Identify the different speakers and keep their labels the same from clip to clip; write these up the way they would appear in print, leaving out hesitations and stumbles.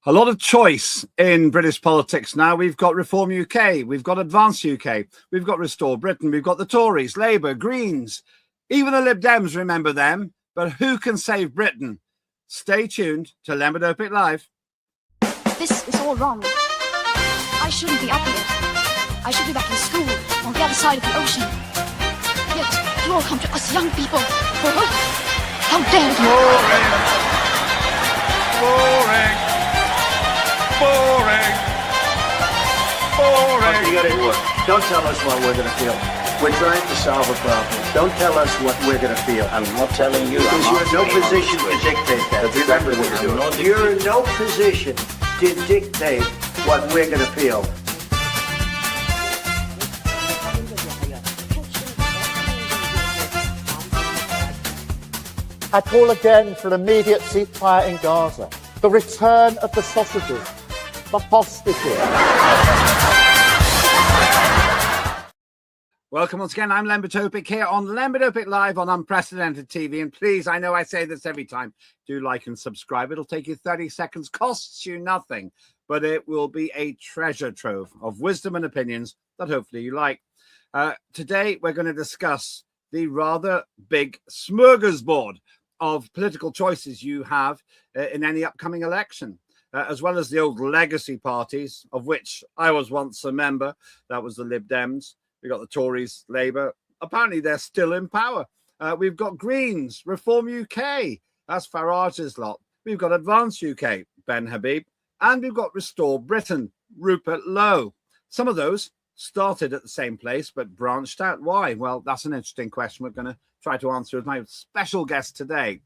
Speaker 1: A lot of choice in British politics now. We've got Reform UK, we've got Advance UK, we've got Restore Britain, we've got the Tories, Labour, Greens, even the Lib Dems, remember them. But who can save Britain? Stay tuned to Lembit Öpik Live.
Speaker 2: This is all wrong. I shouldn't be up here. I should be back in school on the other side of the ocean. Yet you all come to us young people for hope. How dare you!
Speaker 1: Boring. Boring. Boring.
Speaker 3: Okay, you got it work. Don't tell us what we're going to feel. We're trying to solve a problem. Don't tell us what we're going to feel.
Speaker 4: I'm not telling you.
Speaker 3: Because you're in no position to dictate that. Remember what you're doing. You're in no position to dictate what we're going to feel.
Speaker 5: I call again for an immediate ceasefire in Gaza, the return of the sausages, the hostages.
Speaker 1: Welcome once again. I'm Lembit Öpik here on Lembit Öpik Live on Unprecedented TV. And please, I know I say this every time, do like and subscribe. It'll take you 30 seconds, costs you nothing, but it will be a treasure trove of wisdom and opinions that hopefully you like. Today, we're going to discuss the rather big smorgasbord of political choices you have in any upcoming election, as well as the old legacy parties, of which I was once a member. That was the Lib Dems. We got the Tories, Labour. Apparently, they're still in power. We've got Greens, Reform UK. That's Farage's lot. We've got Advance UK, Ben Habib. And we've got Restore Britain, Rupert Lowe. Some of those started at the same place, but branched out. Why? Well, that's an interesting question we're going to try to answer with my special guest today.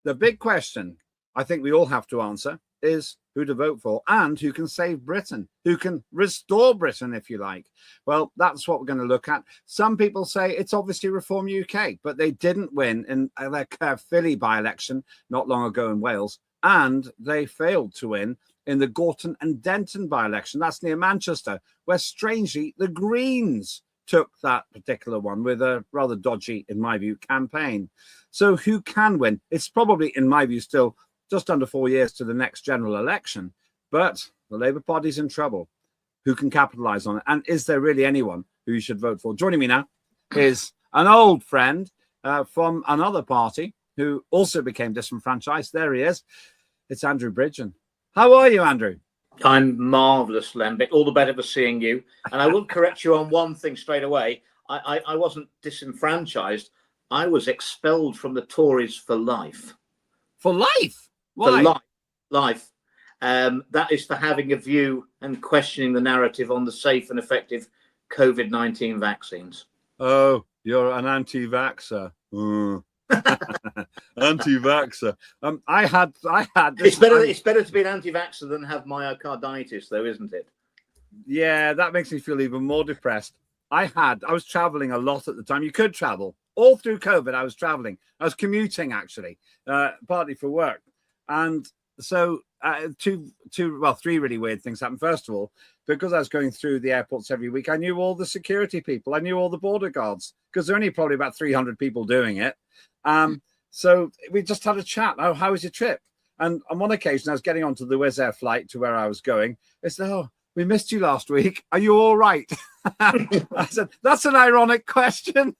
Speaker 1: The big question I think we all have to answer is who to vote for and who can save Britain, who can restore Britain, if you like. Well, that's what we're going to look at. Some people say it's obviously Reform UK, but they didn't win in their Philly by-election not long ago in Wales, and they failed to win in the Gorton and Denton by-election. That's near Manchester, where strangely the Greens took that particular one with a rather dodgy, in my view, campaign. So who can win? It's probably, in my view, still just under 4 years to the next general election, but the Labour Party's in trouble. Who can capitalise on it? And is there really anyone who you should vote for? Joining me now is an old friend from another party who also became disenfranchised. There he is. It's Andrew Bridgen. How are you, Andrew?
Speaker 4: I'm marvellous, Lembit. All the better for seeing you. And I will correct you on one thing straight away. I wasn't disenfranchised. I was expelled from the Tories for life.
Speaker 1: For life? Why?
Speaker 4: For life. That is for having a view and questioning the narrative on the safe and effective COVID-19 vaccines.
Speaker 1: Oh, you're an anti-vaxxer. Anti-vaxxer. I had.
Speaker 4: It's better to be an anti-vaxxer than have myocarditis, though, isn't it?
Speaker 1: Yeah, that makes me feel even more depressed. I was traveling a lot at the time. You could travel all through COVID. I was traveling. I was commuting actually, partly for work, and so three really weird things happened. First of all, because I was going through the airports every week, I knew all the security people. I knew all the border guards because there are only probably about 300 people doing it. So we just had a chat. Oh, how was your trip? And on one occasion, I was getting onto the Wizz Air flight to where I was going. They said, "Oh, we missed you last week. Are you all right?" I said, "That's an ironic question."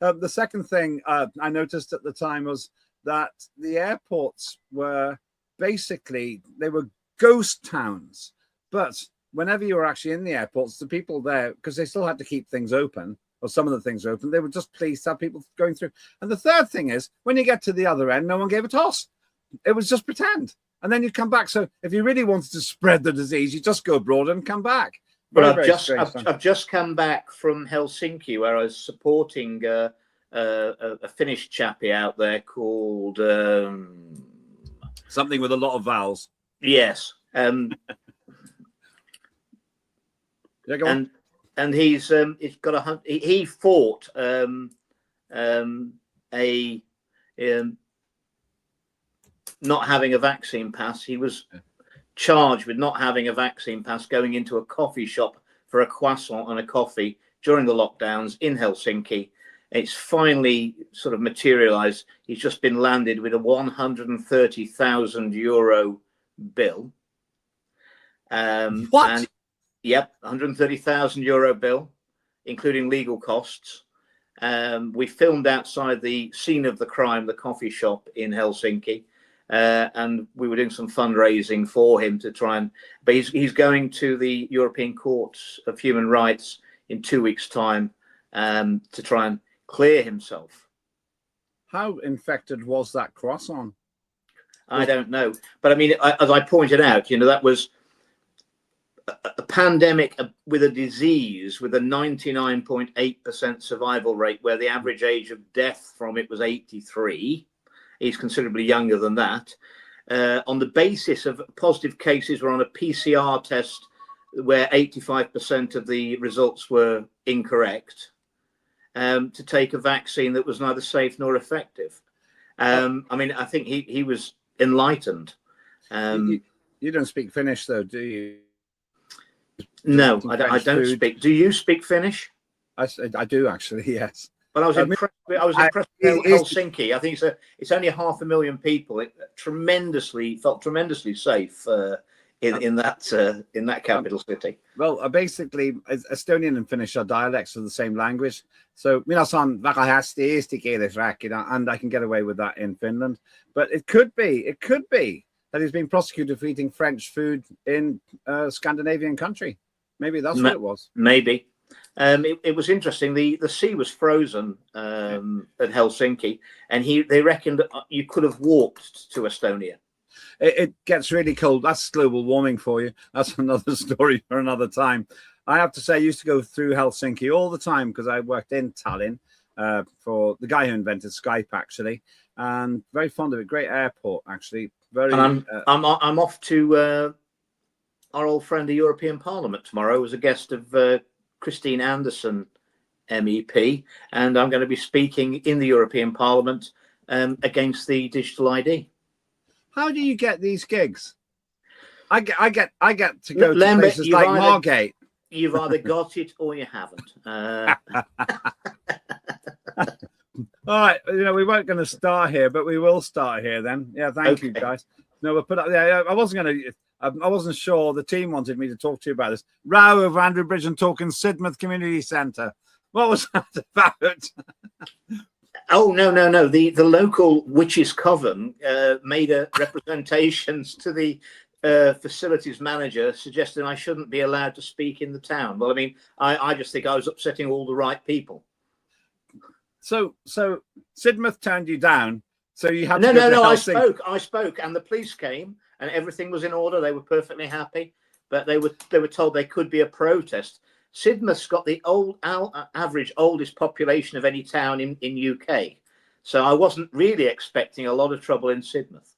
Speaker 1: The second thing I noticed at the time was that the airports were basically, they were ghost towns. But whenever you were actually in the airports, the people there, because they still had to keep things open, or some of the things are open, they were just pleased to have people going through. And the third thing is, when you get to the other end, no one gave a toss. It was just pretend. And then you come back. So if you really wanted to spread the disease, you just go abroad and come back.
Speaker 4: Well, I've just come back from Helsinki, where I was supporting a Finnish chappie out there called...
Speaker 1: something with a lot of vowels.
Speaker 4: Yes.
Speaker 1: Yeah, go on.
Speaker 4: And he's got he fought not having a vaccine pass. He was charged with not having a vaccine pass, going into a coffee shop for a croissant and a coffee during the lockdowns in Helsinki. It's finally sort of materialized. He's just been landed with a €130,000 bill
Speaker 1: What?
Speaker 4: And, yep, €130,000 bill, including legal costs. We filmed outside the scene of the crime, the coffee shop in Helsinki, and we were doing some fundraising for him to try and. But he's going to the European Courts of Human Rights in 2 weeks' time to try and clear himself.
Speaker 1: How infected was that croissant?
Speaker 4: I don't know, but I mean, as I pointed out, that was a pandemic with a disease with a 99.8% survival rate, where the average age of death from it was 83. He's considerably younger than that. On the basis of positive cases were on a PCR test where 85% of the results were incorrect, to take a vaccine that was neither safe nor effective. I mean, I think he was enlightened.
Speaker 1: You don't speak Finnish, though, do you?
Speaker 4: No, I don't speak. Do you speak Finnish?
Speaker 1: I do, actually, yes.
Speaker 4: But I was impressed with Helsinki. I think it's only 500,000 people. It felt tremendously safe in that capital city.
Speaker 1: Well, basically, Estonian and Finnish are dialects of the same language. So mina saan väga hästi eesti keeles rääkida, and I can get away with that in Finland. But it could be that he's been prosecuted for eating French food in a Scandinavian country. Maybe that's what it was.
Speaker 4: Maybe. It was interesting. The sea was frozen at Helsinki, and they reckoned you could have walked to Estonia.
Speaker 1: It gets really cold. That's global warming for you. That's another story for another time. I have to say, I used to go through Helsinki all the time because I worked in Tallinn for the guy who invented Skype, actually, and very fond of it. Great airport, actually. Very. And
Speaker 4: I'm off to our old friend, the European Parliament, tomorrow as a guest of Christine Anderson, MEP, and I'm going to be speaking in the European Parliament against the digital ID.
Speaker 1: How do you get these gigs? I get to go to places like Margate.
Speaker 4: You've either got it or you haven't.
Speaker 1: All right, we weren't going to start here, but we will start here then. Yeah, thank you, guys. No, we'll put up. Yeah, I wasn't sure. The team wanted me to talk to you about this. Row over Andrew Bridgen talking Sidmouth Community Centre. What was that about?
Speaker 4: Oh, no. The local witches' coven made representations to the facilities manager, suggesting I shouldn't be allowed to speak in the town. Well, I mean, I just think I was upsetting all the right people. So Sidmouth turned you down. So you had no. I spoke, and the police came, and everything was in order. They were perfectly happy, but they were told there could be a protest. Sidmouth's got the average oldest population of any town in UK, so I wasn't really expecting a lot of trouble in Sidmouth.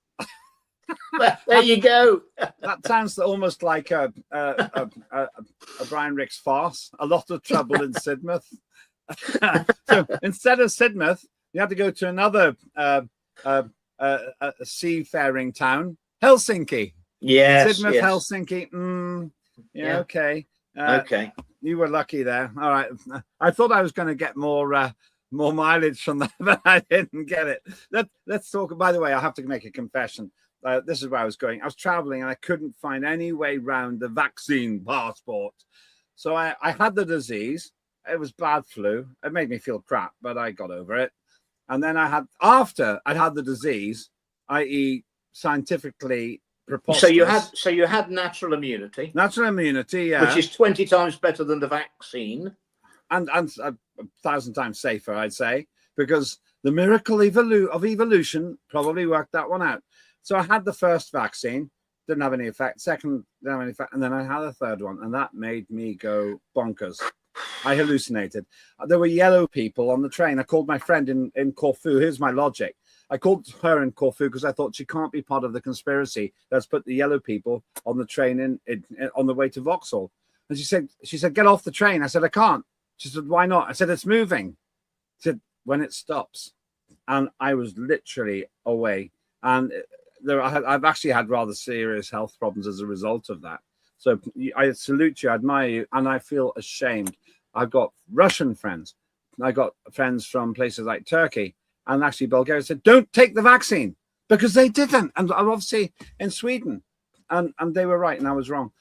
Speaker 4: There you go.
Speaker 1: That sounds almost like a Brian Ricks farce. A lot of trouble in Sidmouth. So instead of Sidmouth, you had to go to another seafaring town, Helsinki.
Speaker 4: Yes,
Speaker 1: Sidmouth,
Speaker 4: yes.
Speaker 1: Helsinki. Yeah, okay.
Speaker 4: Okay.
Speaker 1: You were lucky there. All right. I thought I was going to get more mileage from that, but I didn't get it. Let's talk. By the way, I have to make a confession. This is where I was going. I was traveling and I couldn't find any way round the vaccine passport. So I had the disease. It was bad flu. It made me feel crap, but I got over it. And then after I'd had the disease, i.e. scientifically preposterous.
Speaker 4: So you had natural immunity.
Speaker 1: Natural immunity, yeah.
Speaker 4: Which is 20 times better than the vaccine.
Speaker 1: And 1,000 times safer, I'd say, because the miracle of evolution probably worked that one out. So I had the first vaccine, didn't have any effect. Second, didn't have any effect. And then I had a third one, and that made me go bonkers. I hallucinated. There were yellow people on the train. I called my friend in Corfu. Here's my logic. I called her in Corfu because I thought she can't be part of the conspiracy that's put the yellow people on the train on the way to Vauxhall. And she said, get off the train. I said, I can't. She said, why not? I said, it's moving. She said, when it stops. And I was literally away. And I've actually had rather serious health problems as a result of that. So I salute you, I admire you, and I feel ashamed. I've got Russian friends. I got friends from places like Turkey and actually Bulgaria said, don't take the vaccine because they didn't. And obviously in Sweden. and they were right and I was wrong.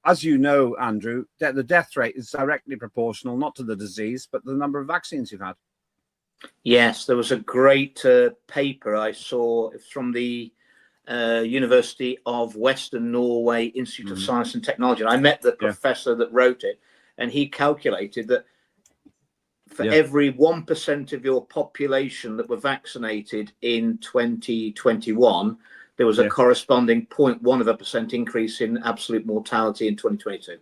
Speaker 1: As you know, Andrew, the death rate is directly proportional not to the disease but the number of vaccines you've had.
Speaker 4: Yes, there was a great paper I saw from the University of Western Norway Institute of Science and Technology. And I met the professor that wrote it, and he calculated that for every 1% of your population that were vaccinated in 2021, there was a corresponding 0.1% increase in absolute mortality in 2022.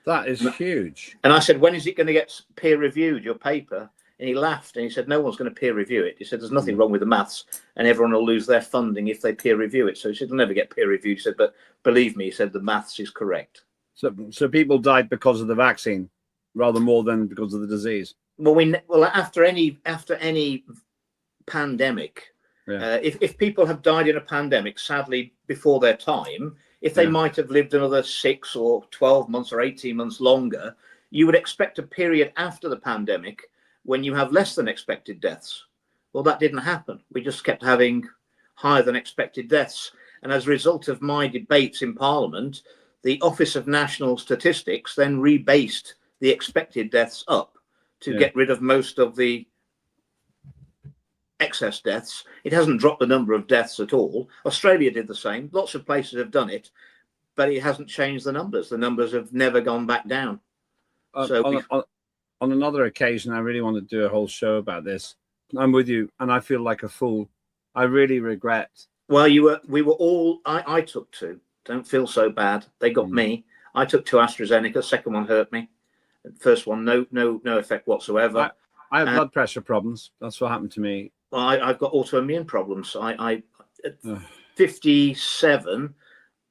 Speaker 1: That is huge.
Speaker 4: And I said, when is it going to get peer reviewed, your paper? And he laughed and he said, no one's going to peer review it. He said, there's nothing wrong with the maths and everyone will lose their funding if they peer review it. So he said, it'll never get peer reviewed. He said, but believe me, he said, the maths is correct.
Speaker 1: So people died because of the vaccine rather more than because of the disease.
Speaker 4: Well, after any pandemic, if people have died in a pandemic, sadly, before their time, if they might have lived another 6 or 12 months or 18 months longer, you would expect a period after the pandemic when you have less than expected deaths. Well, that didn't happen. We just kept having higher than expected deaths. And as a result of my debates in Parliament, the Office of National Statistics then rebased the expected deaths up to get rid of most of the excess deaths. It hasn't dropped the number of deaths at all. Australia did the same. Lots of places have done it, but it hasn't changed the numbers. The numbers have never gone back down.
Speaker 1: On another occasion, I really want to do a whole show about this. I'm with you, and I feel like a fool. I really regret.
Speaker 4: Well, we were all. I took 2. Don't feel so bad. They got me. I took 2 AstraZeneca. Second one hurt me. First one, no effect whatsoever.
Speaker 1: I have blood pressure problems. That's what happened to me.
Speaker 4: Well, I've got autoimmune problems. At 57,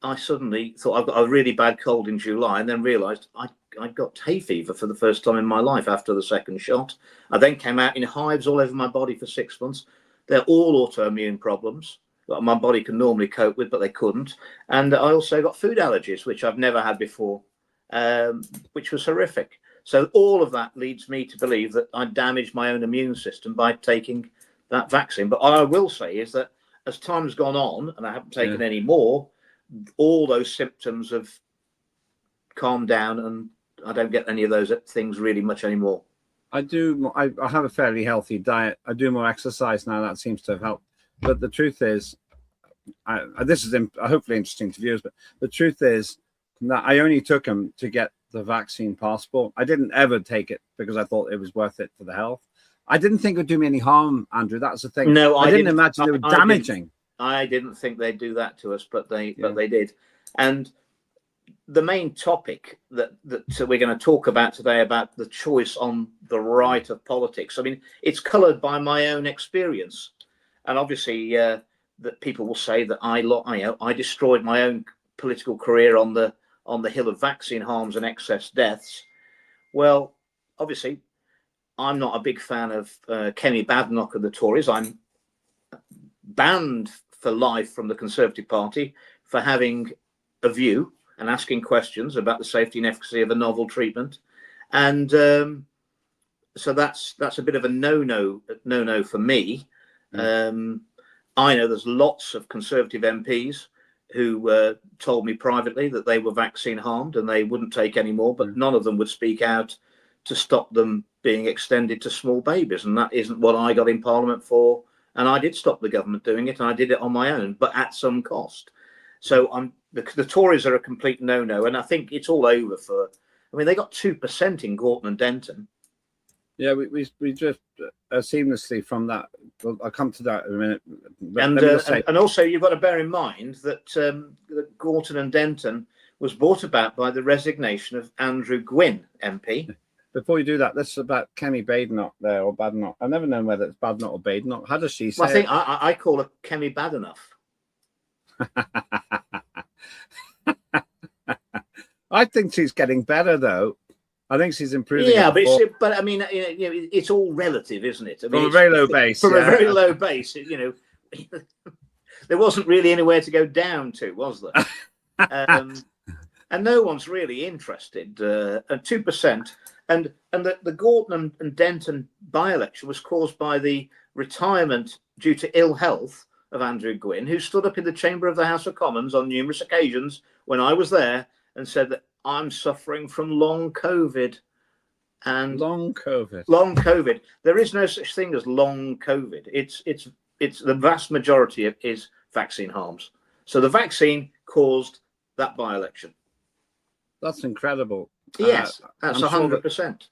Speaker 4: I suddenly thought I've got a really bad cold in July, and then realised I got hay fever for the first time in my life after the second shot. I then came out in hives all over my body for 6 months. They're all autoimmune problems that my body can normally cope with, but they couldn't. And I also got food allergies, which I've never had before, which was horrific. So all of that leads me to believe that I damaged my own immune system by taking that vaccine. But what I will say is that as time's gone on, and I haven't taken any more, all those symptoms have calmed down, and I don't get any of those things really much anymore.
Speaker 1: I have a fairly healthy diet. I do more exercise now. That seems to have helped. But the truth is, this is hopefully interesting to viewers, but the truth is that I only took them to get the vaccine passport. I didn't ever take it because I thought it was worth it for the health. I didn't think it would do me any harm, Andrew. That's the thing.
Speaker 4: No,
Speaker 1: I didn't imagine they were damaging.
Speaker 4: I didn't think they'd do that to us, but they did. And the main topic that we're going to talk about today, about the choice on the right of politics, I mean, it's coloured by my own experience. And obviously that people will say that I destroyed my own political career on the hill of vaccine harms and excess deaths. Well, obviously, I'm not a big fan of Kemi Badenoch of the Tories. I'm banned for life from the Conservative Party for having a view and asking questions about the safety and efficacy of a novel treatment. And so that's a bit of a no-no for me. I know there's lots of Conservative MPs who told me privately that they were vaccine harmed and they wouldn't take any more, but none of them would speak out to stop them being extended to small babies. And that isn't what I got in Parliament for. And I did stop the government doing it, and I did it on my own, but at some cost. So the Tories are a complete no-no, and I think it's all over for. I mean, they got 2% in Gorton and Denton.
Speaker 1: Yeah, we just seamlessly from that. Well, I'll come to that in a minute.
Speaker 4: And also, you've got to bear in mind that Gorton and Denton was brought about by the resignation of Andrew Gwynn, MP.
Speaker 1: Before you do that, this is about Kemi Badenoch there, or Badenoch. I've never known whether it's Badenoch or Badenoch. How does she say
Speaker 4: I think I call her Kemi Badenoch.
Speaker 1: I think she's getting better, though. I think she's improving.
Speaker 4: Yeah, but I mean, it's all relative, isn't it? I mean,
Speaker 1: from a very low base.
Speaker 4: From a very low base, there wasn't really anywhere to go down to, was there? And no one's really interested. At 2%, and the Gorton and Denton by-election was caused by the retirement due to ill health of Andrew Gwynn, who stood up in the chamber of the House of Commons on numerous occasions when I was there and said that I'm suffering from long COVID. And
Speaker 1: long COVID.
Speaker 4: Long COVID. There is no such thing as long COVID. It's the vast majority of is vaccine harms. So the vaccine caused that by-election.
Speaker 1: That's incredible.
Speaker 4: Yes, that's 100%.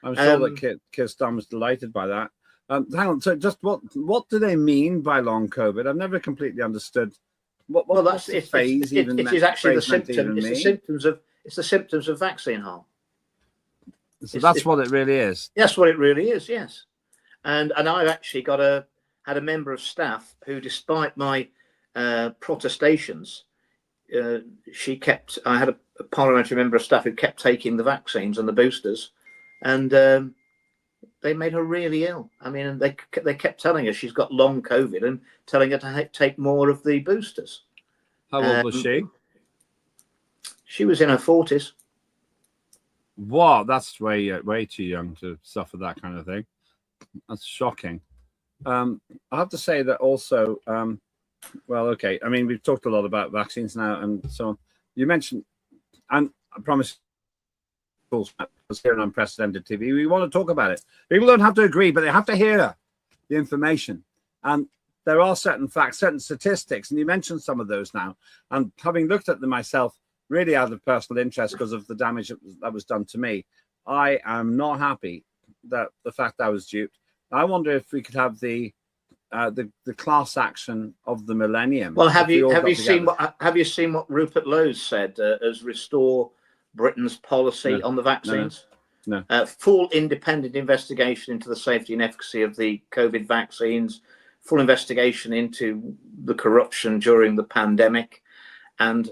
Speaker 1: I'm sure that Keir Starmer was delighted by that. Hang on. So, just what do they mean by long COVID? I've never completely understood.
Speaker 4: Well, that's
Speaker 1: the phase.
Speaker 4: It is actually the symptom. It's the symptoms of vaccine harm.
Speaker 1: So that's what it really is.
Speaker 4: That's what it really is. Yes, and I've actually had a member of staff who, despite my protestations, I had a parliamentary member of staff who kept taking the vaccines and the boosters, and they made her really ill. I mean, they kept telling her she's got long COVID and telling her to take more of the boosters.
Speaker 1: How old was she?
Speaker 4: She was in her 40s.
Speaker 1: Wow, that's way too young to suffer that kind of thing. That's shocking. I have to say that also. Well, okay. I mean, we've talked a lot about vaccines now and so on. You mentioned, and I promise, was here on Unprecedented TV. We want to talk about it. People don't have to agree, but they have to hear the information. And there are certain facts, certain statistics, and you mentioned some of those now. And having looked at them myself, really out of personal interest because of the damage that was done to me, I am not happy that the fact I was duped. I wonder if we could have the class action of the millennium.
Speaker 4: Well, have you seen what Rupert Lowe said as restore Britain's policy on the vaccines?
Speaker 1: No.
Speaker 4: Full independent investigation into the safety and efficacy of the COVID vaccines, full investigation into the corruption during the pandemic, and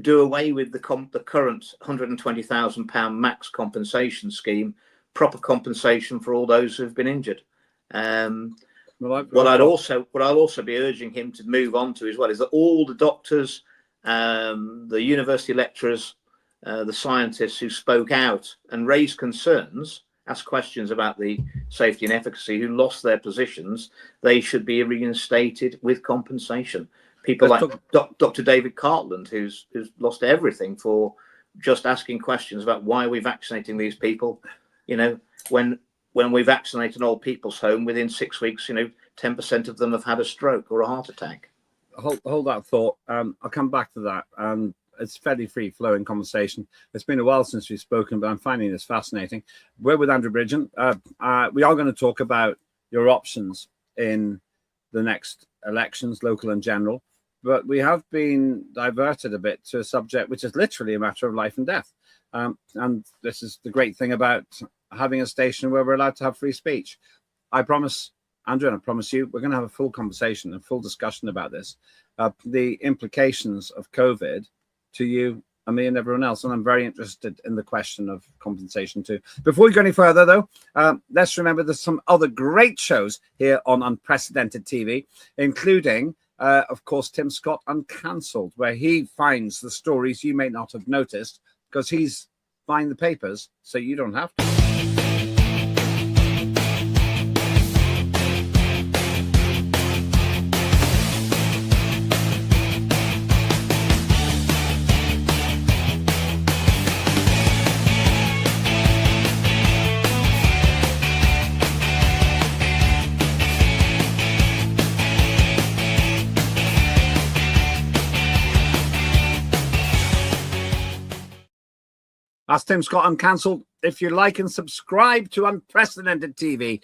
Speaker 4: do away with the current £120,000 max compensation scheme, proper compensation for all those who've been injured. What I'll also be urging him to move on to as well is that all the doctors, the university lecturers, the scientists who spoke out and raised concerns, asked questions about the safety and efficacy, who lost their positions, they should be reinstated with compensation. People like Dr. David Cartland, who's lost everything for just asking questions about why are we vaccinating these people. You know, when we vaccinate an old people's home, within 6 weeks, 10% of them have had a stroke or a heart attack.
Speaker 1: Hold that thought. I'll come back to that. It's fairly free-flowing conversation. It's been a while since we've spoken, but I'm finding this fascinating. We're with Andrew Bridgen. We are going to talk about your options in the next elections, local and general. But we have been diverted a bit to a subject which is literally a matter of life and death. And this is the great thing about having a station where we're allowed to have free speech. I promise, Andrew, and I promise you, we're going to have a full conversation and full discussion about this, the implications of COVID to you and me and everyone else. And I'm very interested in the question of compensation too. Before we go any further, though, let's remember there's some other great shows here on Unprecedented TV, including, of course, Tim Scott Uncancelled, where he finds the stories you may not have noticed because he's buying the papers so you don't have to. That's Tim Scott Uncancelled. If you like and subscribe to Unprecedented TV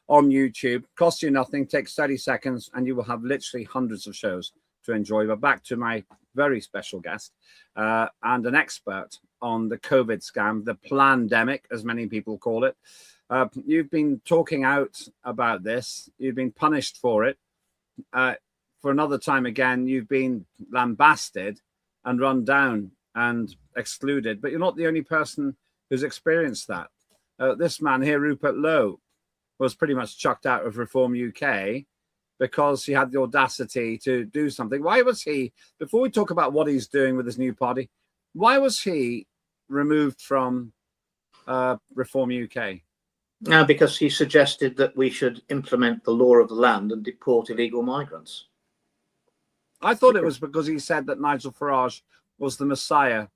Speaker 1: on YouTube, costs you nothing, takes 30 seconds, and you will have literally hundreds of shows to enjoy. But back to my very special guest and an expert on the COVID scam, the plandemic, as many people call it. You've been talking out about this. You've been punished for it. For another time again, you've been lambasted and run down and excluded, but you're not the only person who's experienced that. This man here, Rupert Lowe, was pretty much chucked out of Reform UK because he had the audacity to do something. Why was he, before we talk about what he's doing with his new party, why was he removed from Reform UK?
Speaker 4: Now, because he suggested that we should implement the law of the land and deport illegal migrants.
Speaker 1: I thought it was because he said that Nigel Farage was the Messiah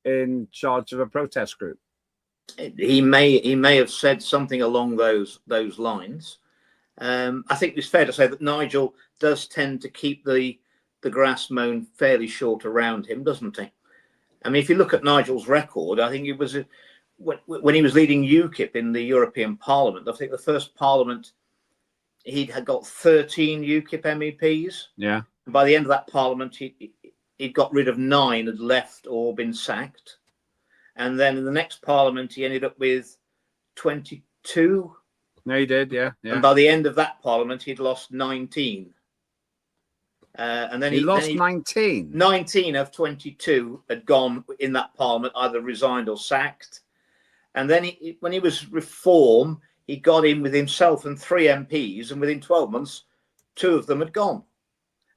Speaker 1: in charge of a protest group.
Speaker 4: He may have said something along those lines. I think it's fair to say that Nigel does tend to keep the grass mown fairly short around him, doesn't he? I mean, if you look at Nigel's record, I think it was when he was leading UKIP in the European Parliament. I think the first Parliament he had got 13 UKIP MEPs.
Speaker 1: Yeah.
Speaker 4: And by the end of that Parliament, he'd got rid of 9, had left or been sacked. And then in the next Parliament, he ended up with 22.
Speaker 1: No, he did, yeah.
Speaker 4: And by the end of that Parliament, he'd lost 19. And then
Speaker 1: he lost 19.
Speaker 4: 19 of 22 had gone in that Parliament, either resigned or sacked. And then when he was reform, he got in with himself and 3 MPs, and within 12 months, 2 of them had gone.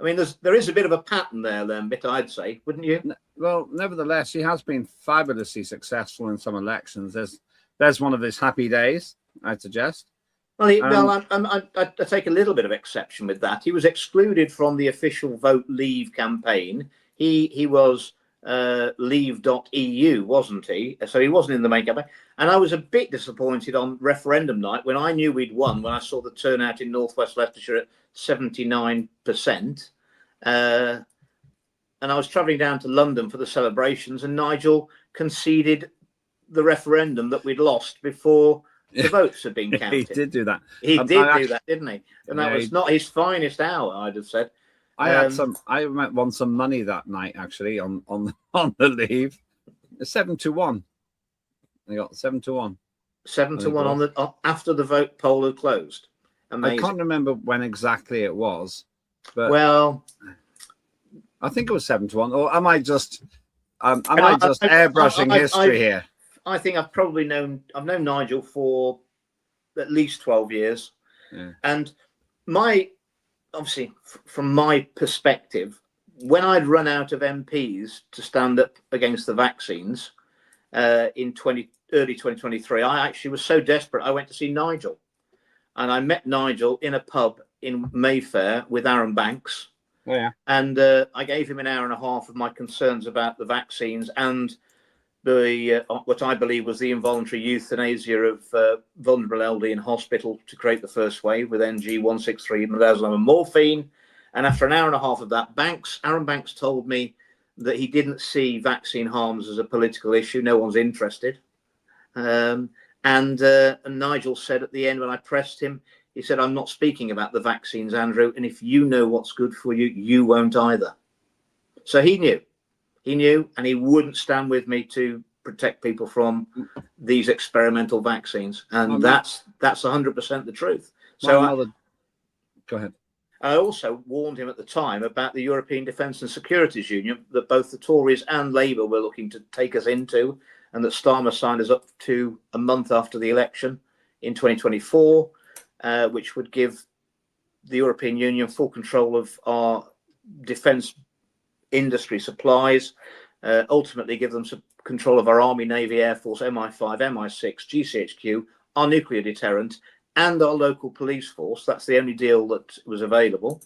Speaker 4: I mean, there is a bit of a pattern there, Lembit, I'd say, wouldn't you?
Speaker 1: Well, nevertheless, he has been fabulously successful in some elections. There's one of his happy days, I'd suggest.
Speaker 4: Well, I take a little bit of exception with that. He was excluded from the official Vote Leave campaign. He was leave.eu, wasn't he? So he wasn't in the main campaign. And I was a bit disappointed on referendum night when I knew we'd won, when I saw the turnout in northwest Leicestershire at 79%. And I was travelling down to London for the celebrations, and Nigel conceded the referendum that we'd lost before the votes had been counted.
Speaker 1: He did do that.
Speaker 4: He did do that, didn't he? And that was not his finest hour, I'd have said.
Speaker 1: I won some money that night, actually, on the leave. 7-1. I got 7-1.
Speaker 4: 7-1 after the vote poll had closed. Amazing.
Speaker 1: I can't remember when exactly it was, but
Speaker 4: well,
Speaker 1: I think it was 7-1. Or am I just airbrushing history here?
Speaker 4: I think I've known Nigel for at least 12 years.
Speaker 1: Yeah. And
Speaker 4: obviously, from my perspective, when I'd run out of MPs to stand up against the vaccines in early 2023, I actually was so desperate, I went to see Nigel. And I met Nigel in a pub in Mayfair with Aaron Banks.
Speaker 1: Oh, yeah.
Speaker 4: And I gave him an hour and a half of my concerns about the vaccines and the what I believe was the involuntary euthanasia of vulnerable elderly in hospital to create the first wave with NG163, midazolam and morphine. And after an hour and a half of that, Aaron Banks told me that he didn't see vaccine harms as a political issue. No one's interested. And Nigel said at the end, when I pressed him, he said, "I'm not speaking about the vaccines, Andrew. And if you know what's good for you, you won't either." So he knew, and he wouldn't stand with me to protect people from these experimental vaccines. And that's 100% the truth. So
Speaker 1: go ahead.
Speaker 4: I also warned him at the time about the European Defence and Securities Union that both the Tories and Labour were looking to take us into, and that Starmer signed us up to a month after the election in 2024, which would give the European Union full control of our defence industry supplies, ultimately give them some control of our Army, Navy, Air Force, MI5, MI6, GCHQ, our nuclear deterrent, and our local police force. That's the only deal that was available.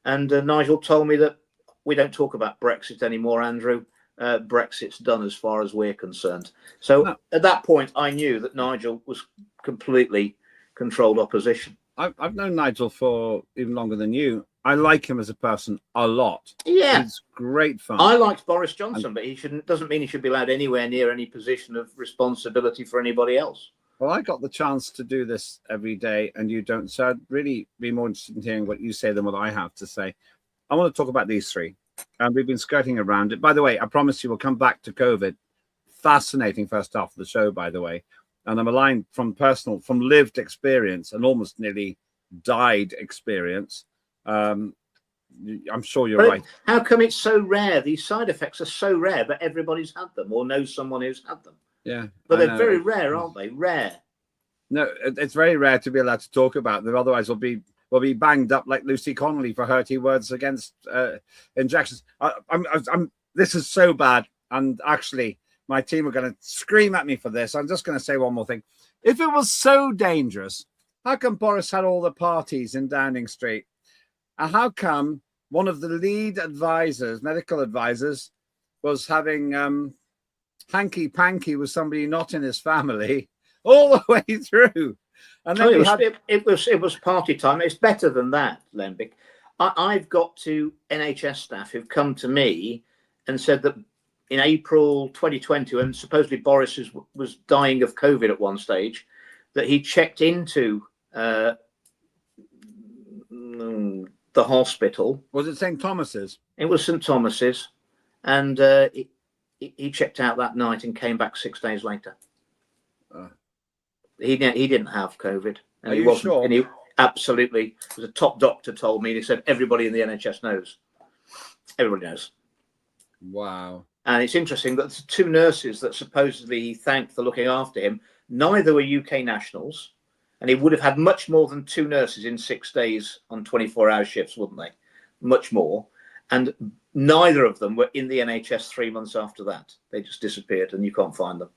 Speaker 4: And Nigel told me that we don't talk about Brexit anymore, Andrew. Brexit's done as far as we're concerned. So at that point, I knew that Nigel was completely controlled opposition.
Speaker 1: I've known Nigel for even longer than you. I like him as a person a lot.
Speaker 4: Yeah,
Speaker 1: he's great fun.
Speaker 4: I liked Boris Johnson, but doesn't mean he should be allowed anywhere near any position of responsibility for anybody else.
Speaker 1: Well, I got the chance to do this every day, and you don't. So I'd really be more interested in hearing what you say than what I have to say. I want to talk about these three, and we've been skirting around it. By the way, I promise you we'll come back to COVID. Fascinating first half of the show, by the way. And I'm aligned from lived experience and almost nearly died experience. I'm sure you're right.
Speaker 4: How come it's so rare? These side effects are so rare, but everybody's had them or knows someone who's had them.
Speaker 1: Yeah.
Speaker 4: But they're very rare, aren't they? Rare.
Speaker 1: No, it's very rare to be allowed to talk about them. Otherwise, we'll be banged up like Lucy Connolly for hurty words against injections. This is so bad. And actually, my team are going to scream at me for this. I'm just going to say one more thing. If it was so dangerous, how come Boris had all the parties in Downing Street? And how come one of the lead advisors, medical advisors, was having hanky-panky with somebody not in his family all the way through? And then
Speaker 4: it was party time. It's better than that, Lembit. I've got to NHS staff who've come to me and said that in April 2020, when supposedly Boris was dying of COVID at one stage, that he checked into the hospital.
Speaker 1: Was it St. Thomas's?
Speaker 4: It was St. Thomas's, and he checked out that night and came back 6 days later. He didn't have COVID. And
Speaker 1: Are you sure?
Speaker 4: And he absolutely, the top doctor told me, he said everybody in the NHS knows. Everybody knows.
Speaker 1: Wow.
Speaker 4: And it's interesting that the two nurses that supposedly he thanked for looking after him, neither were UK nationals, and he would have had much more than two nurses in 6 days on 24-hour shifts, wouldn't they? Much more. And neither of them were in the NHS 3 months after that. They just disappeared, and you can't find them.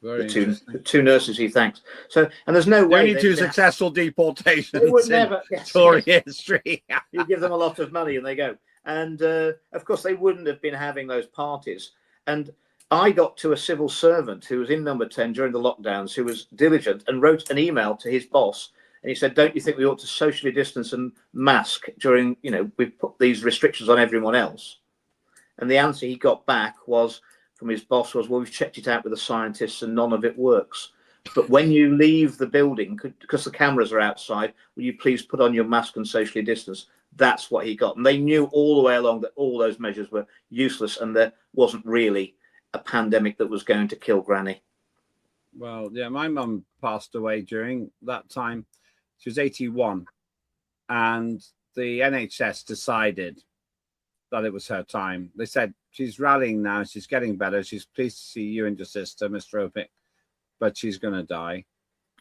Speaker 4: The two nurses he thanks. So, and there's no way.
Speaker 1: Only two successful deportations
Speaker 4: they would never,
Speaker 1: Tory history.
Speaker 4: You give them a lot of money and they go. And of course, they wouldn't have been having those parties. And I got to a civil servant who was in number 10 during the lockdowns, who was diligent and wrote an email to his boss. And he said, don't you think we ought to socially distance and mask during, we've put these restrictions on everyone else? And the answer he got back was from his boss was, well, we've checked it out with the scientists and none of it works. But when you leave the building, because the cameras are outside, will you please put on your mask and socially distance? That's what he got. And they knew all the way along that all those measures were useless and there wasn't really a pandemic that was going to kill Granny.
Speaker 1: Well, yeah, my mum passed away during that time. She was 81. And the NHS decided that it was her time. They said, she's rallying now. She's getting better. She's pleased to see you and your sister, Mr. Öpik, but she's going to die.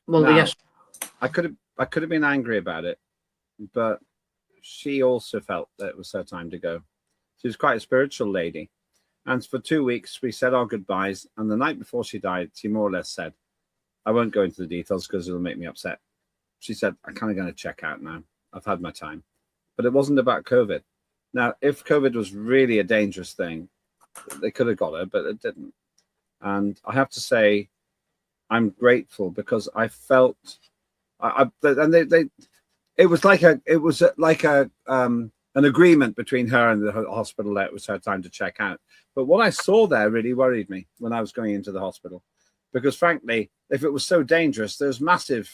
Speaker 4: Well,
Speaker 1: now,
Speaker 4: yes.
Speaker 1: I could have been angry about it, but she also felt that it was her time to go. She was quite a spiritual lady. And for 2 weeks, we said our goodbyes. And the night before she died, she more or less said, I won't go into the details because it'll make me upset. She said, I'm kind of going to check out now. I've had my time. But it wasn't about COVID. Now, if COVID was really a dangerous thing, they could have got her, but it didn't. And I have to say, I'm grateful because I felt, it was like an agreement between her and the hospital that it was her time to check out. But what I saw there really worried me when I was going into the hospital, because frankly, if it was so dangerous, there's massive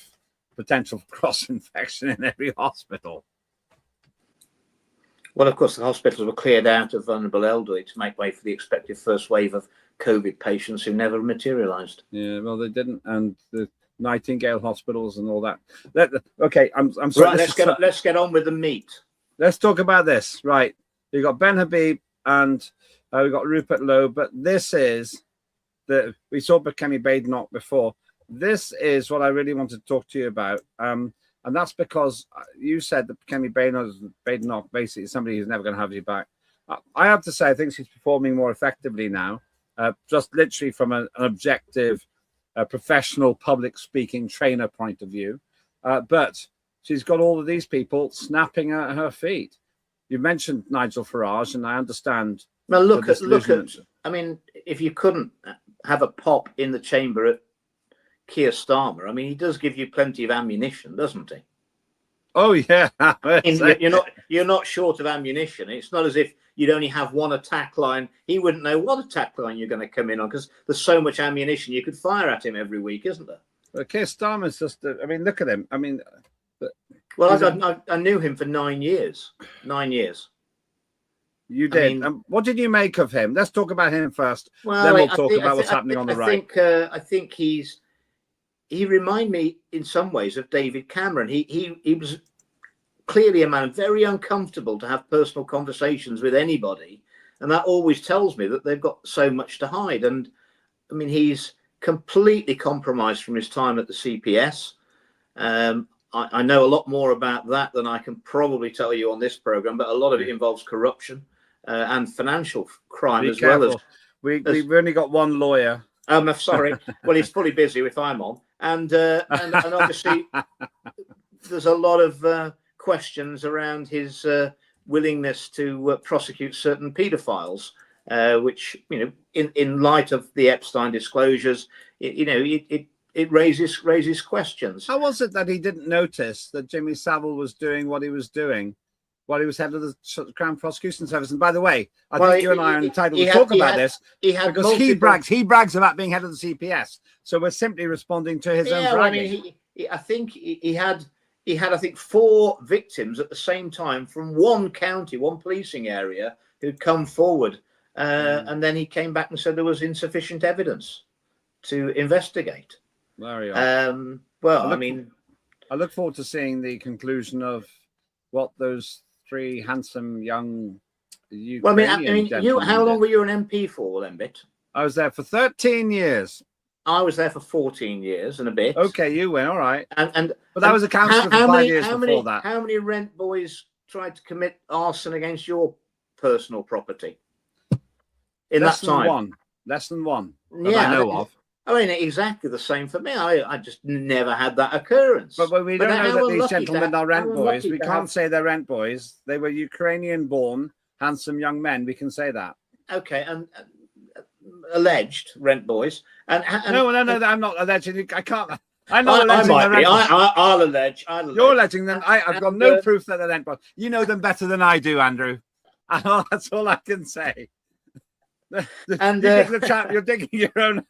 Speaker 1: potential for cross-infection in every hospital.
Speaker 4: Well, of course, the hospitals were cleared out of vulnerable elderly to make way for the expected first wave of COVID patients who never materialised.
Speaker 1: Yeah, well, they didn't, and the Nightingale hospitals and all that. Okay, I'm sorry.
Speaker 4: Right, let's get on with the meat.
Speaker 1: Let's talk about this. Right, you got Ben Habib and we got Rupert Lowe, but this is we saw Kemi Badenoch before. This is what I really wanted to talk to you about. And that's because you said that Kemi Badenoch basically is somebody who's never going to have you back. I have to say, I think she's performing more effectively now, just literally from an objective, professional public speaking trainer point of view. But she's got all of these people snapping at her feet. You mentioned Nigel Farage, and I understand.
Speaker 4: Well, look at. I mean, if you couldn't have a pop in the chamber at Keir Starmer, I mean, he does give you plenty of ammunition, doesn't he?
Speaker 1: Oh yeah,
Speaker 4: you're not short of ammunition. It's not as if you'd only have one attack line. He wouldn't know what attack line you're going to come in on because there's so much ammunition you could fire at him every week, isn't there?
Speaker 1: Well, Keir Starmer's just. I mean, look at him. I mean,
Speaker 4: well, I knew him for 9 years. 9 years.
Speaker 1: You did.
Speaker 4: I mean,
Speaker 1: what did you make of him? Let's talk about him first. Well, then we'll talk about what's happening on the right.
Speaker 4: I think he reminded me in some ways of David Cameron. He was clearly a man very uncomfortable to have personal conversations with anybody, and that always tells me that they've got so much to hide. And I mean, he's completely compromised from his time at the CPS. I know a lot more about that than I can probably tell you on this program, but a lot of it involves corruption and financial crime as well as.
Speaker 1: We've only got one lawyer
Speaker 4: Sorry. Well, he's fully busy if I'm on, and obviously there's a lot of questions around his willingness to prosecute certain paedophiles, which, in light of the Epstein disclosures, it raises questions.
Speaker 1: How was it that he didn't notice that Jimmy Savile was doing what he was doing while he was head of the Crown Prosecution Service? And by the way, I think you and I are entitled to talk about this because he brags about being head of the CPS. So we're simply responding to his own bragging.
Speaker 4: I think he had I think 4 victims at the same time from one county, one policing area, who'd come forward, and then he came back and said there was insufficient evidence to investigate.
Speaker 1: There you are. I look forward to seeing the conclusion of what those 3 handsome young Ukrainian gentlemen
Speaker 4: how long were you an MP for, Lembit?
Speaker 1: I was there for 13 years.
Speaker 4: I was there for 14 years and a bit.
Speaker 1: Okay, you win, all right.
Speaker 4: But
Speaker 1: that was a councillor for 5 years before that.
Speaker 4: How many rent boys tried to commit arson against your personal property in that time?
Speaker 1: Less than one that I know of.
Speaker 4: I mean, exactly the same for me. I just never had that occurrence.
Speaker 1: But we don't know that these gentlemen are rent boys. We can't say they're rent boys. They were Ukrainian-born, handsome young men. We can say that.
Speaker 4: Okay, and alleged rent boys.
Speaker 1: No, I'm not alleging. I can't. I'm not alleging
Speaker 4: I might
Speaker 1: they're
Speaker 4: be.
Speaker 1: rent boys.
Speaker 4: I'll allege.
Speaker 1: You're alleging them. I've got no proof that they're rent boys. You know them better than I do, Andrew. That's all I can say. And you're digging your own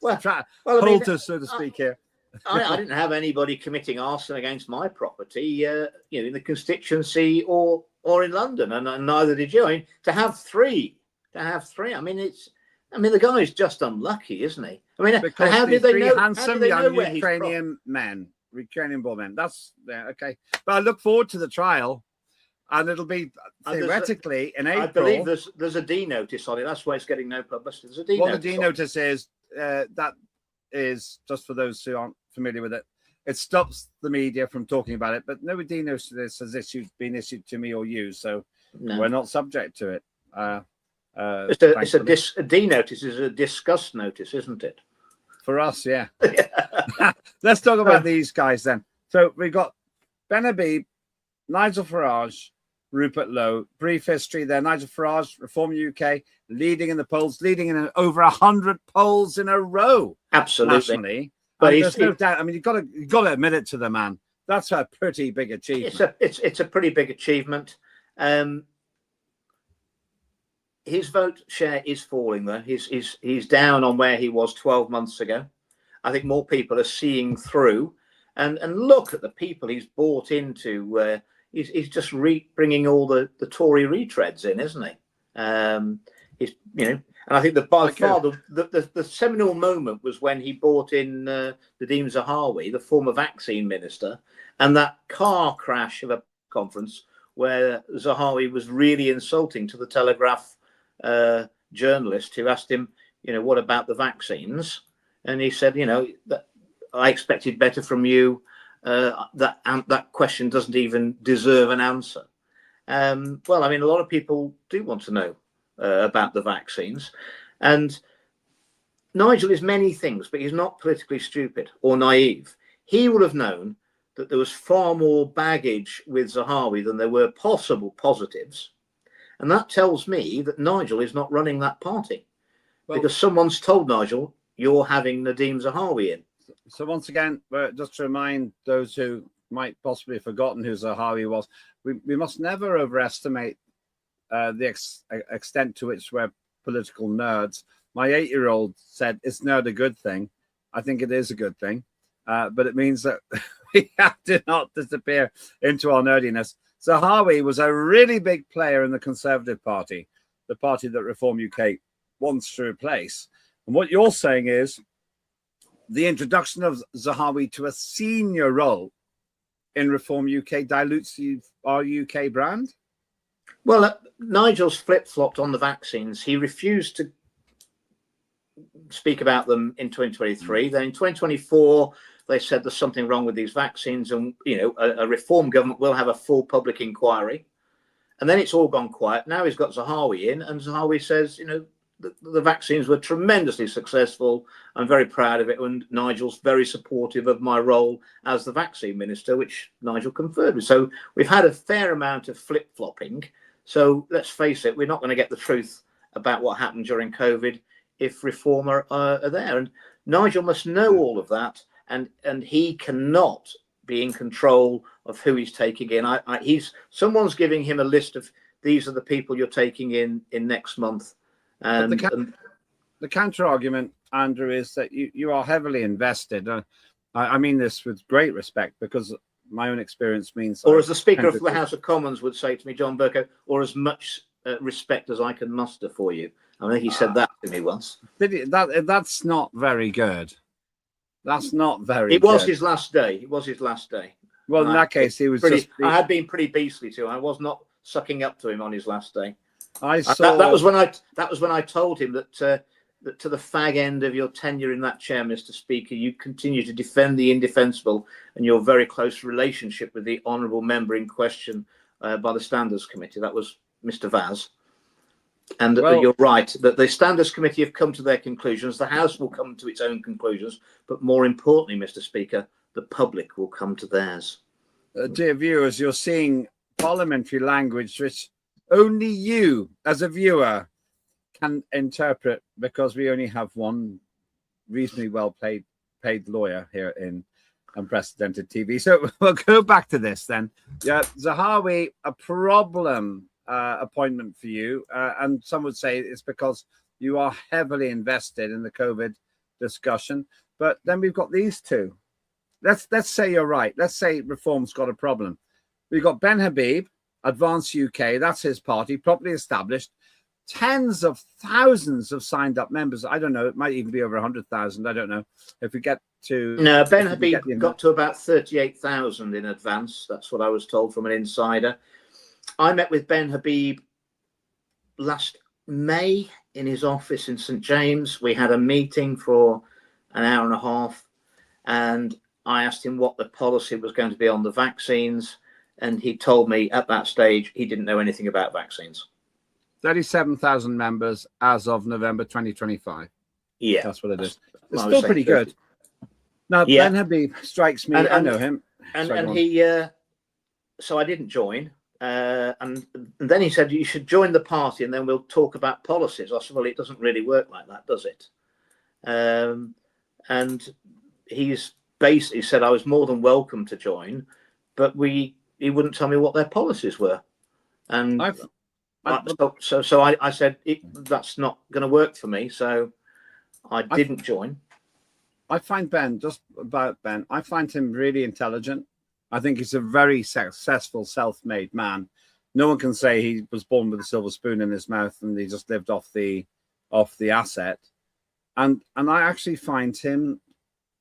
Speaker 1: halters, so to speak, here.
Speaker 4: I didn't have anybody committing arson against my property, in the constituency or in London, and neither did you. I mean, to have three. I mean, the guy is just unlucky, isn't he? I mean,
Speaker 1: because
Speaker 4: how did they know?
Speaker 1: Handsome young Ukrainian men, Ukrainian-born men. That's okay. But I look forward to the trial. And it'll be theoretically in April. I
Speaker 4: believe there's a D notice on it. That's why it's getting no publicity. There's a D notice.
Speaker 1: What the D notice is, that is, just for those who aren't familiar with it, it stops the media from talking about it. But no D notice has been issued to me or you, so we're not subject to it.
Speaker 4: A D notice is a discuss notice, isn't it?
Speaker 1: For us, yeah. Let's talk about these guys then. So we've got Ben Habib, Nigel Farage, Rupert Lowe. Brief history there. Nigel Farage, Reform UK, leading in the polls, leading in over 100 polls in a row.
Speaker 4: Absolutely.
Speaker 1: Nationally. But there's no doubt. I mean, you've got to admit it to the man. That's a pretty big achievement.
Speaker 4: It's a pretty big achievement. His vote share is falling, though. He's down on where he was 12 months ago. I think more people are seeing through and look at the people he's bought into. He's just bringing all the Tory retreads in, isn't he? And I think that by far the seminal moment was when he brought in Nadeem Zahawi, the former vaccine minister, and that car crash of a conference where Zahawi was really insulting to the Telegraph journalist who asked him, what about the vaccines? And he said, that I expected better from you. That question doesn't even deserve an answer. Well, I mean, a lot of people do want to know about the vaccines. And Nigel is many things, but he's not politically stupid or naive. He would have known that there was far more baggage with Zahawi than there were possible positives. And that tells me that Nigel is not running that party because someone's told Nigel, you're having Nadeem Zahawi in.
Speaker 1: So once again, just to remind those who might possibly have forgotten who Zahawi was, we must never overestimate the extent to which we're political nerds. My 8-year-old said, "It's not a good thing." I think it is a good thing, but it means that we have to not disappear into our nerdiness. Zahawi was a really big player in the Conservative Party, the party that Reform UK wants to replace. And what you're saying is the introduction of Zahawi to a senior role in Reform UK dilutes our UK brand?
Speaker 4: Well, Nigel's flip-flopped on the vaccines. He refused to speak about them in 2023. Then in 2024, they said there's something wrong with these vaccines and, a Reform government will have a full public inquiry. And then it's all gone quiet. Now he's got Zahawi in and Zahawi says, the vaccines were tremendously successful. I'm very proud of it, and Nigel's very supportive of my role as the vaccine minister, which Nigel conferred with. So we've had a fair amount of flip-flopping. So let's face it, we're not going to get the truth about what happened during COVID if Reform are there. And Nigel must know all of that, and he cannot be in control of who he's taking in. Someone's giving him a list of, these are the people you're taking in next month. And
Speaker 1: the counter argument, Andrew, is that you are heavily invested. I mean this with great respect, because my own experience means.
Speaker 4: Or as the Speaker of the House of Commons would say to me, John Bercow, or as much respect as I can muster for you. I think he said that to me once.
Speaker 1: That's not very good. That's not very.
Speaker 4: It was his last day. It was his last day.
Speaker 1: Well, in that case, he was
Speaker 4: I had been pretty beastly to him. I was not sucking up to him on his last day.
Speaker 1: That
Speaker 4: was when I told him that to the fag end of your tenure in that chair, Mr. Speaker, you continue to defend the indefensible and your very close relationship with the honourable member in question by the Standards Committee. That was Mr. Vaz. And you're right, that the Standards Committee have come to their conclusions. The House will come to its own conclusions. But more importantly, Mr. Speaker, the public will come to theirs.
Speaker 1: Dear viewers, you're seeing parliamentary language which only you, as a viewer, can interpret, because we only have one reasonably well paid lawyer here in Unprecedented TV. So we'll go back to this then. Yeah, Zahawi, a problem appointment for you, and some would say it's because you are heavily invested in the COVID discussion. But then we've got these two. Let's say you're right. Let's say Reform's got a problem. We've got Ben Habib, Advance UK, that's his party, properly established. Tens of thousands of signed up members. I don't know, it might even be over 100,000. I don't know. If we get to...
Speaker 4: No, Ben Habib got to about 38,000 in Advance. That's what I was told from an insider. I met with Ben Habib last May in his office in St. James. We had a meeting for an hour and a half, and I asked him what the policy was going to be on the vaccines. And he told me at that stage he didn't know anything about vaccines.
Speaker 1: 37,000 members as of November 2025.
Speaker 4: Yeah,
Speaker 1: that's what it is. It's still pretty good. Now,
Speaker 4: yeah.
Speaker 1: Ben Habib strikes me. I know him.
Speaker 4: And he, so I didn't join. And then he said, you should join the party and then we'll talk about policies. I said, well, it doesn't really work like that, does it? And he's basically said I was more than welcome to join, but he wouldn't tell me what their policies were. And so I said, that's not going to work for me. So I didn't join.
Speaker 1: I find Ben, I find him really intelligent. I think he's a very successful, self-made man. No one can say he was born with a silver spoon in his mouth and he just lived off the asset. And I actually find him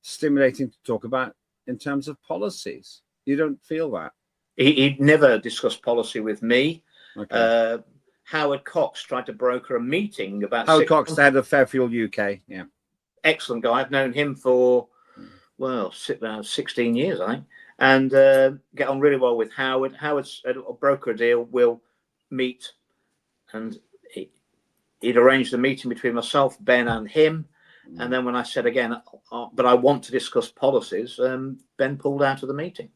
Speaker 1: stimulating to talk about in terms of policies. You don't feel that?
Speaker 4: He'd never discussed policy with me.
Speaker 1: Okay.
Speaker 4: Howard Cox tried to broker a meeting about...
Speaker 1: Howard Cox, the head of Fairfield UK. Yeah.
Speaker 4: Excellent guy. I've known him for, 16 years, I think. And get on really well with Howard. Howard's a broker a deal. We'll meet. And he'd arranged a meeting between myself, Ben and him. And then when I said again, but I want to discuss policies, Ben pulled out of the meeting.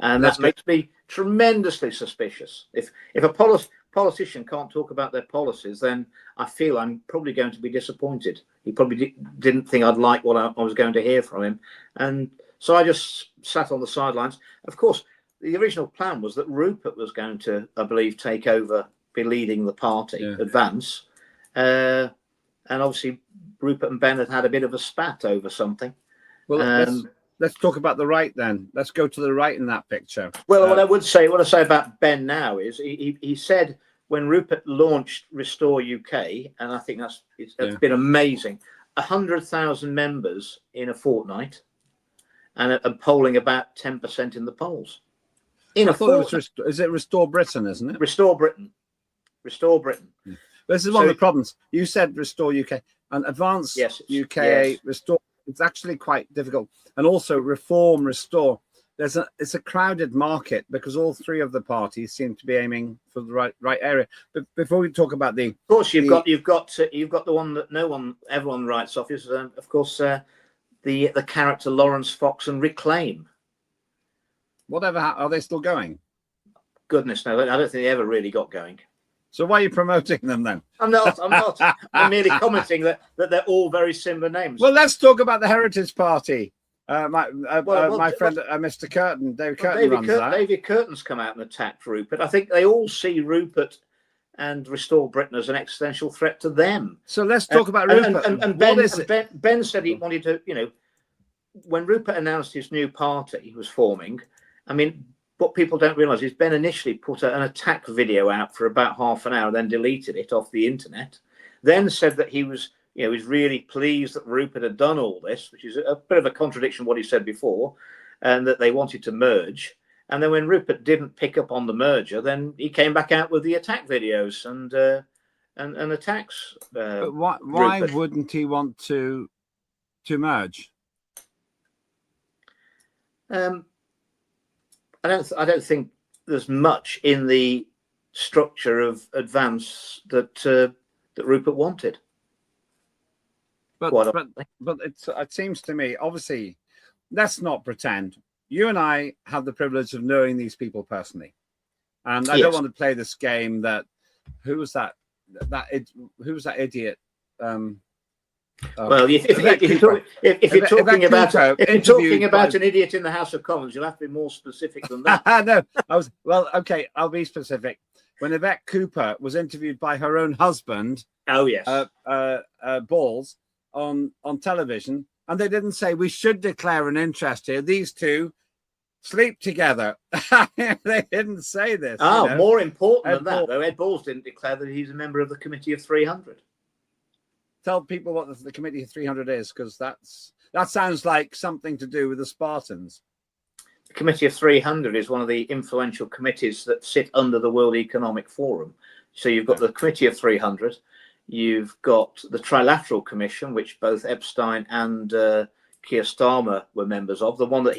Speaker 4: And that makes me tremendously suspicious. If a politician can't talk about their policies, then I feel I'm probably going to be disappointed. He probably didn't think I'd like what I was going to hear from him. And so I just sat on the sidelines. Of course, the original plan was that Rupert was going to, I believe, take over, be leading the party, Advance. And obviously, Rupert and Ben had a bit of a spat over something.
Speaker 1: Well, let's talk about the right then. Let's go to the right in that picture.
Speaker 4: Well, what I say about Ben now is he said when Rupert launched Restore UK, and I think it's been amazing, 100,000 members in a fortnight, and polling about 10% in the polls. Is
Speaker 1: it Restore Britain, isn't it?
Speaker 4: Restore Britain. Restore Britain.
Speaker 1: Yeah. This is one of the problems. You said Restore UK and Advance UK. Restore. It's actually quite difficult. And also Reform, Restore. it's a crowded market because all three of the parties seem to be aiming for the right area. But before we talk about
Speaker 4: of course, you've got the one that everyone writes off is of course the character Lawrence Fox and Reclaim.
Speaker 1: whatever, are they still going?
Speaker 4: Goodness no, I don't think they ever really got going.
Speaker 1: So why are you promoting them then?
Speaker 4: I'm not. I'm merely commenting that they're all very similar names.
Speaker 1: Well, let's talk about the Heritage Party. My friend, Mr. Curtin, David Curtin runs that.
Speaker 4: David Curtin's come out and attacked Rupert. I think they all see Rupert and Restore Britain as an existential threat to them.
Speaker 1: So let's talk about Rupert.
Speaker 4: And Ben said he wanted to, when Rupert announced his new party he was forming, I mean, what people don't realise is Ben initially put an attack video out for about half an hour, then deleted it off the internet, then said that he was really pleased that Rupert had done all this, which is a bit of a contradiction what he said before, and that they wanted to merge. And then when Rupert didn't pick up on the merger, then he came back out with the attack videos and attacks.
Speaker 1: But why wouldn't he want to merge?
Speaker 4: I don't think there's much in the structure of Advance that Rupert wanted.
Speaker 1: But it seems to me, obviously, let's not pretend. You and I have the privilege of knowing these people personally, and I don't want to play this game. Who was that idiot?
Speaker 4: Well, if you're talking about an idiot in the House of Commons, you'll have to be more specific than that.
Speaker 1: No, okay, I'll be specific. When Yvette Cooper was interviewed by her own husband, Balls, on television, and they didn't say we should declare an interest here. These two sleep together. They didn't say this.
Speaker 4: More important than that, though, Ed Balls didn't declare that he's a member of the Committee of 300.
Speaker 1: Tell people what the Committee of 300 is, because that sounds like something to do with the Spartans.
Speaker 4: The Committee of 300 is one of the influential committees that sit under the World Economic Forum. So you've got the Committee of 300, you've got the Trilateral Commission, which both Epstein and Keir Starmer were members of. The one that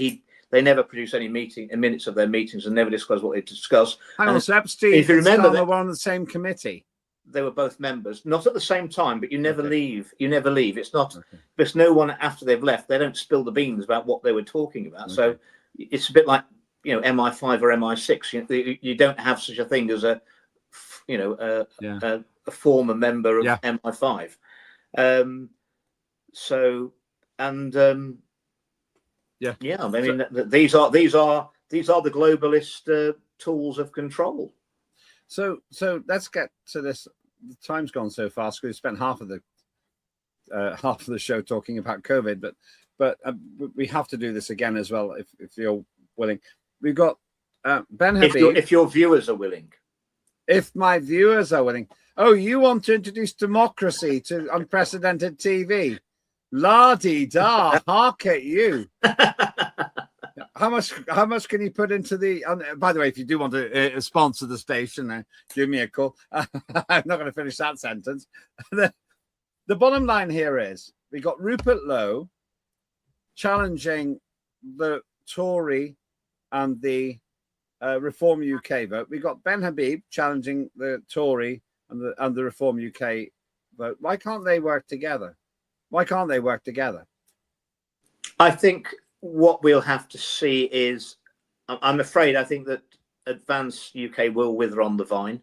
Speaker 4: they never produce any minutes of their meetings and never disclose what they discuss.
Speaker 1: Hang on, so Epstein and Starmer were on the same committee.
Speaker 4: They were both members, not at the same time, but you never leave. You never leave. It's not because no one after they've left, they don't spill the beans about what they were talking about. So it's a bit like MI5 or MI6. You don't have such a thing as a former member of MI5. I mean, these are the globalist tools of control.
Speaker 1: So let's get to this. The time's gone so fast. We spent half of the show talking about COVID, but we have to do this again as well if you're willing. We've got Ben Habib.
Speaker 4: If your viewers are willing.
Speaker 1: If my viewers are willing. Oh, you want to introduce democracy to unprecedented TV? La-di-da, hark at you. How much can you put into the? By the way, if you do want to sponsor the station, give me a call. I'm not going to finish that sentence. The bottom line here is we got Rupert Lowe challenging the Tory and the Reform UK vote. We got Ben Habib challenging the Tory and the Reform UK vote. Why can't they work together?
Speaker 4: I think what we'll have to see is, I'm afraid, I think that Advance UK will wither on the vine,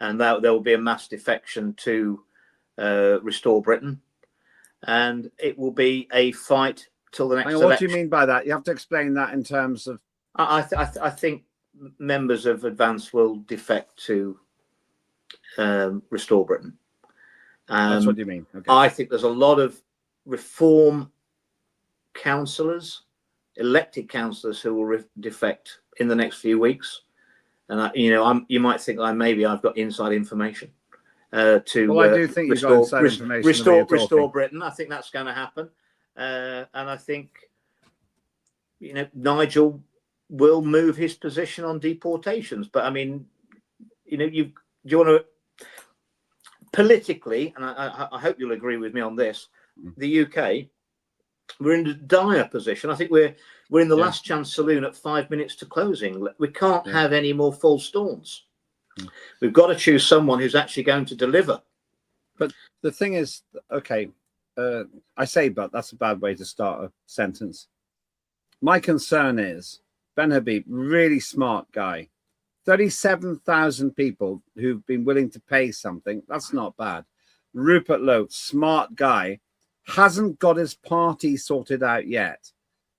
Speaker 4: and that there will be a mass defection to Restore Britain, and it will be a fight till the next election.
Speaker 1: What do you mean by that? You have to explain that in terms of.
Speaker 4: I think members of Advance will defect to Restore Britain.
Speaker 1: That's what you mean. Okay.
Speaker 4: I think there's a lot of Reform councillors, elected councillors, who will defect in the next few weeks, and you might think I've got inside information to. Well,
Speaker 1: I do think you've got inside information.
Speaker 4: Restore Britain. I think that's going to happen, and I think Nigel will move his position on deportations. But I mean, you want to politically, and I hope you'll agree with me on this. The UK, we're in a dire position. I think We're in the last chance saloon at 5 minutes to closing. We can't have any more false dawns. We've got to choose someone who's actually going to deliver.
Speaker 1: But the thing is, okay, I say but, that's a bad way to start a sentence. My concern is Ben Habib, really smart guy, 37,000 people who've been willing to pay something. That's not bad. Rupert Lowe, smart guy, hasn't got his party sorted out yet.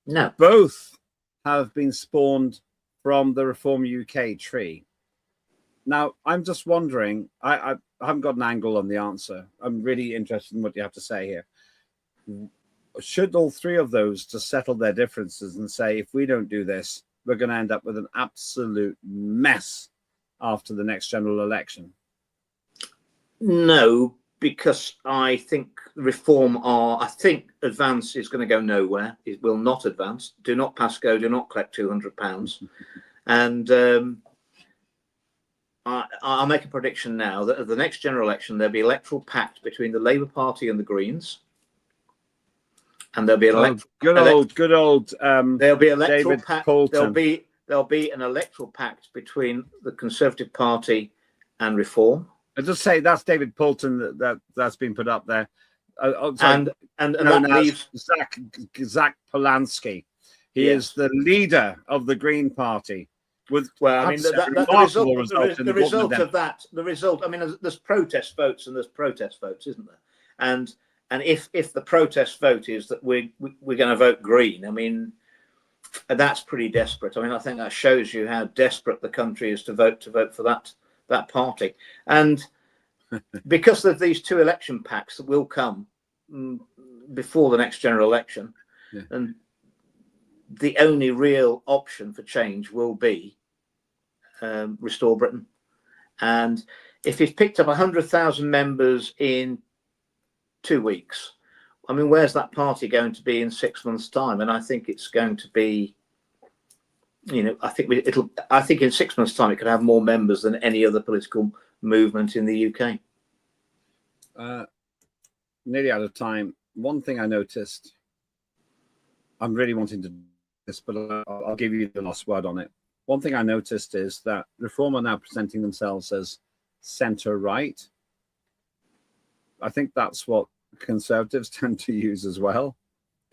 Speaker 4: No.
Speaker 1: Both have been spawned from the Reform UK tree. Now, I'm just wondering, I haven't got an angle on the answer. I'm really interested in what you have to say here. Should all three of those just settle their differences and say, if we don't do this, we're going to end up with an absolute mess after the next general election?
Speaker 4: No, because I think I think advance is going to go nowhere. It will not advance. Do not pass go, do not collect £200. And I'll make a prediction now that at the next general election, there'll be electoral pact between the Labour Party and the Greens. And there'll be an
Speaker 1: good old
Speaker 4: there'll be electoral
Speaker 1: David
Speaker 4: pact.
Speaker 1: Poulton.
Speaker 4: There'll be an electoral pact between the Conservative Party and Reform.
Speaker 1: I just say that's David Poulton that's been put up there.
Speaker 4: And that leaves
Speaker 1: Zach Polanski. He is the leader of the Green Party. The result. I mean, there's protest votes and there's protest votes, isn't there? And if the protest vote is that we're going to vote Green, I mean, that's pretty desperate. I mean, I think that shows you how desperate the country is to vote for that party. And because of these two election pacts that will come before the next general election, and the only real option for change will be Restore Britain. And if he's picked up 100,000 members in 2 weeks, I mean, where's that party going to be in 6 months' time? And I think it's going to be, I think in 6 months' time it could have more members than any other political movement in the UK. Nearly out of time. One thing I noticed, I'm really wanting to do this, but I'll give you the last word on it. One thing I noticed is that Reform are now presenting themselves as centre-right. I think that's what Conservatives tend to use as well.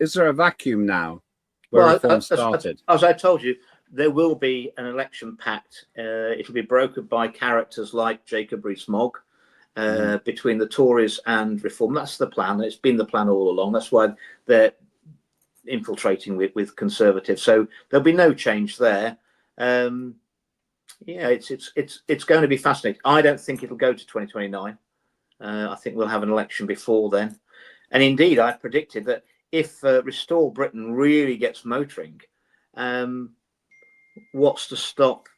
Speaker 1: Is there a vacuum now where Reform started?
Speaker 4: As I told you, there will be an election pact. It'll be brokered by characters like Jacob Rees-Mogg between the Tories and Reform. That's the plan. It's been the plan all along. That's why they're infiltrating with Conservatives. So there'll be no change there. It's going to be fascinating. I don't think it'll go to 2029. I think we'll have an election before then. And indeed, I predicted that if Restore Britain really gets motoring, what's to stop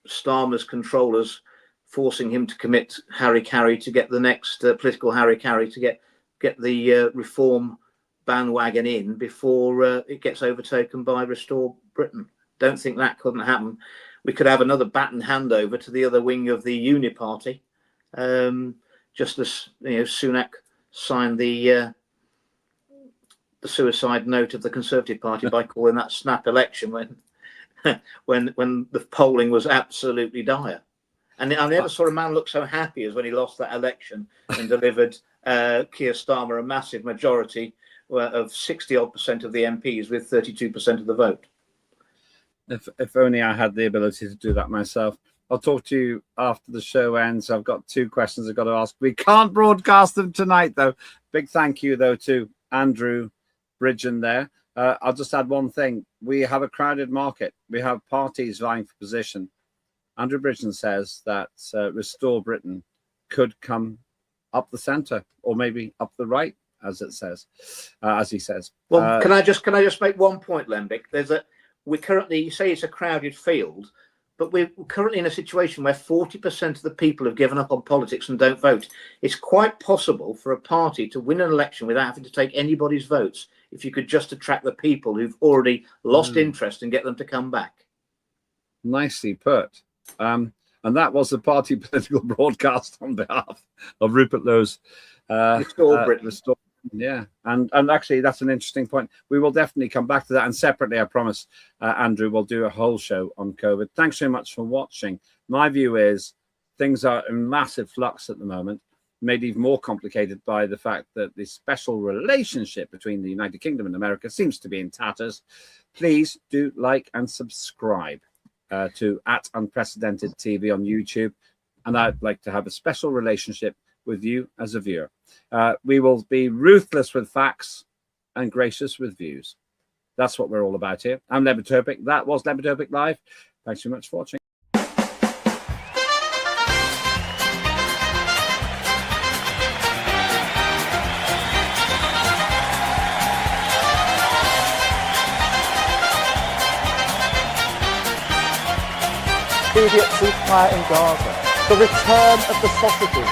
Speaker 4: Starmer's controllers forcing him to commit Harry-Carry to get the next political Harry-Carry to get the Reform bandwagon in before it gets overtaken by Restore Britain? Don't think that couldn't happen. We could have another baton handover to the other wing of the Uni Party, just as Sunak signed the suicide note of the Conservative Party by calling that snap election when the polling was absolutely dire. And I never saw a man look so happy as when he lost that election and delivered Keir Starmer a massive majority of 60-odd% of the MPs with 32% of the vote.
Speaker 1: If only I had the ability to do that myself. I'll talk to you after the show ends. I've got 2 questions I've got to ask. We can't broadcast them tonight, though. Big thank you, though, to Andrew Bridgen there. I'll just add one thing. We have a crowded market. We have parties vying for position. Andrew Bridgen says that Restore Britain could come up the centre or maybe up the right, as he says.
Speaker 4: Well, can I just make one point, Lembit? We're currently, you say it's a crowded field, but we're currently in a situation where 40% of the people have given up on politics and don't vote. It's quite possible for a party to win an election without having to take anybody's votes if you could just attract the people who've already lost interest and get them to come back.
Speaker 1: Nicely put. And that was the party political broadcast on behalf of Rupert Lowe's
Speaker 4: Restore Britain.
Speaker 1: Yeah, and actually that's an interesting point. We will definitely come back to that, and separately, I promise, Andrew, we'll do a whole show on COVID. Thanks so much for watching. My view is things are in massive flux at the moment, made even more complicated by the fact that the special relationship between the United Kingdom and America seems to be in tatters. Please do like and subscribe to @Unprecedented TV on YouTube, and I'd like to have a special relationship with you as a viewer. We will be ruthless with facts and gracious with views. That's what we're all about here. I'm Lembit Öpik. That was Lembit Öpik Live. Thanks so much for watching.
Speaker 5: Immediate ceasefire in Gaza. The return of the sausages.